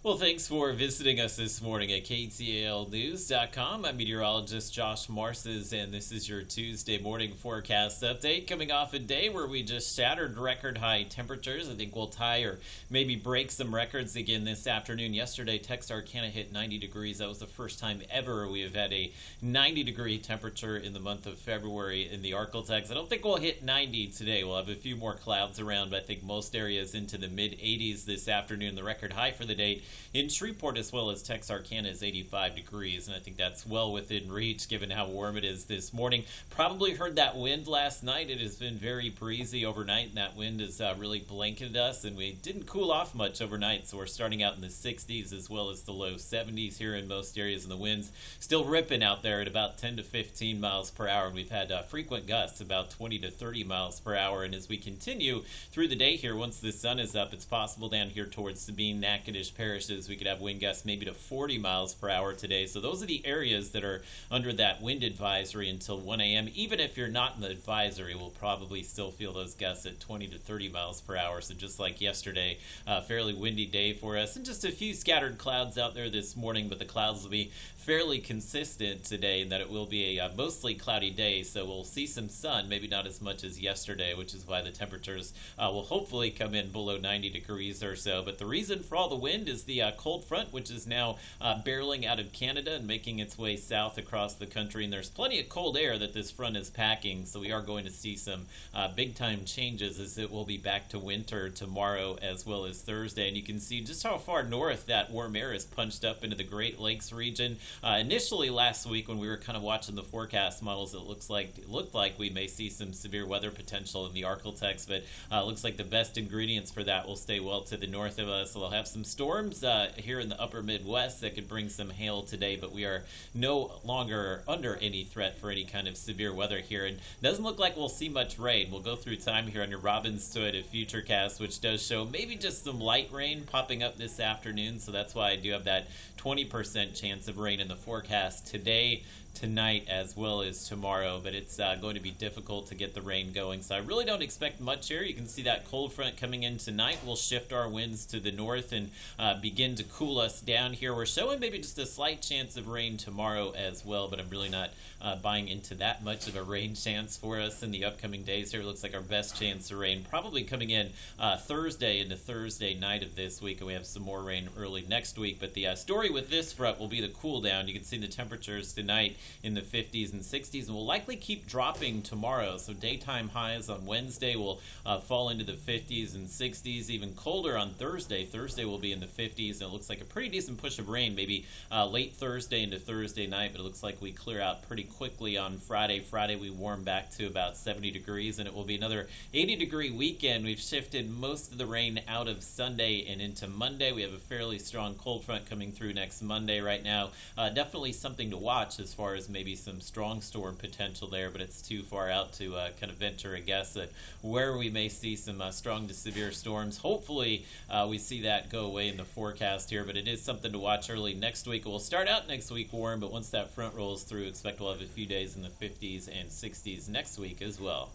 Well, thanks for visiting us this morning at KTALnews.com. I'm meteorologist Josh Marces, and this is your Tuesday morning forecast update. Coming off a day where we just shattered record high temperatures. I think we'll tie or maybe break some records again this afternoon. Yesterday, Texarkana hit 90 degrees. That was the first time ever we have had a 90-degree temperature in the month of February in the Arklatex. I don't think we'll hit 90 today. We'll have a few more clouds around, but I think most areas into the mid-80s this afternoon. The record high for the day in Shreveport as well as Texarkana is 85 degrees, and I think that's well within reach given how warm it is this morning. Probably heard that wind last night. It has been very breezy overnight, and that wind has really blanketed us, and we didn't cool off much overnight, so we're starting out in the 60s as well as the low 70s here in most areas, and the winds still ripping out there at about 10 to 15 miles per hour, and we've had frequent gusts about 20 to 30 miles per hour, and as we continue through the day here, once the sun is up, it's possible down here towards Sabine, Natchitoches parishes, we could have wind gusts maybe to 40 miles per hour today. So those are the areas that are under that wind advisory until 1 a.m. Even if you're not in the advisory, we'll probably still feel those gusts at 20 to 30 miles per hour. So just like yesterday, fairly windy day for us, and just a few scattered clouds out there this morning, but the clouds will be fairly consistent today in that it will be a mostly cloudy day. So we'll see some sun, maybe not as much as yesterday, which is why the temperatures will hopefully come in below 90 degrees or so. But the reason for all the wind is the cold front, which is now barreling out of Canada and making its way south across the country. And there's plenty of cold air that this front is packing, so we are going to see some big-time changes as it will be back to winter tomorrow as well as Thursday. And you can see just how far north that warm air is punched up into the Great Lakes region. Initially last week when we were kind of watching the forecast models, it looked like we may see some severe weather potential in the Arklatex, but it looks like the best ingredients for that will stay well to the north of us. So we'll have some storms here in the upper Midwest that could bring some hail today, but we are no longer under any threat for any kind of severe weather here, and doesn't look like we'll see much rain. We'll go through time here on your Robbins Toyota Futurecast, which does show maybe just some light rain popping up this afternoon, so that's why I do have that 20% chance of rain in the forecast today, tonight, as well as tomorrow, but it's going to be difficult to get the rain going, so I really don't expect much here. You can see that cold front coming in tonight will shift our winds to the north and begin to cool us down here. We're showing maybe just a slight chance of rain tomorrow as well, but I'm really not buying into that much of a rain chance for us in the upcoming days here. It looks like our best chance of rain probably coming in Thursday into Thursday night of this week, and we have some more rain early next week. But the story with this front will be the cool down. You can see the temperatures tonight in the 50s and 60s, and will likely keep dropping tomorrow. So daytime highs on Wednesday will fall into the 50s and 60s, even colder on Thursday. Thursday will be in the 50s, and it looks like a pretty decent push of rain, maybe late Thursday into Thursday night, but it looks like we clear out pretty quickly on Friday. Friday we warm back to about 70 degrees, and it will be another 80-degree weekend. We've shifted most of the rain out of Sunday and into Monday. We have a fairly strong cold front coming through next Monday right now. Definitely something to watch as far as maybe some strong storm potential there, but it's too far out to kind of venture a guess at where we may see some strong to severe storms. Hopefully we see that go away in the forecast here, but it is something to watch early next week. It will start out next week warm, but once that front rolls through, expect we'll have a few days in the 50s and 60s next week as well.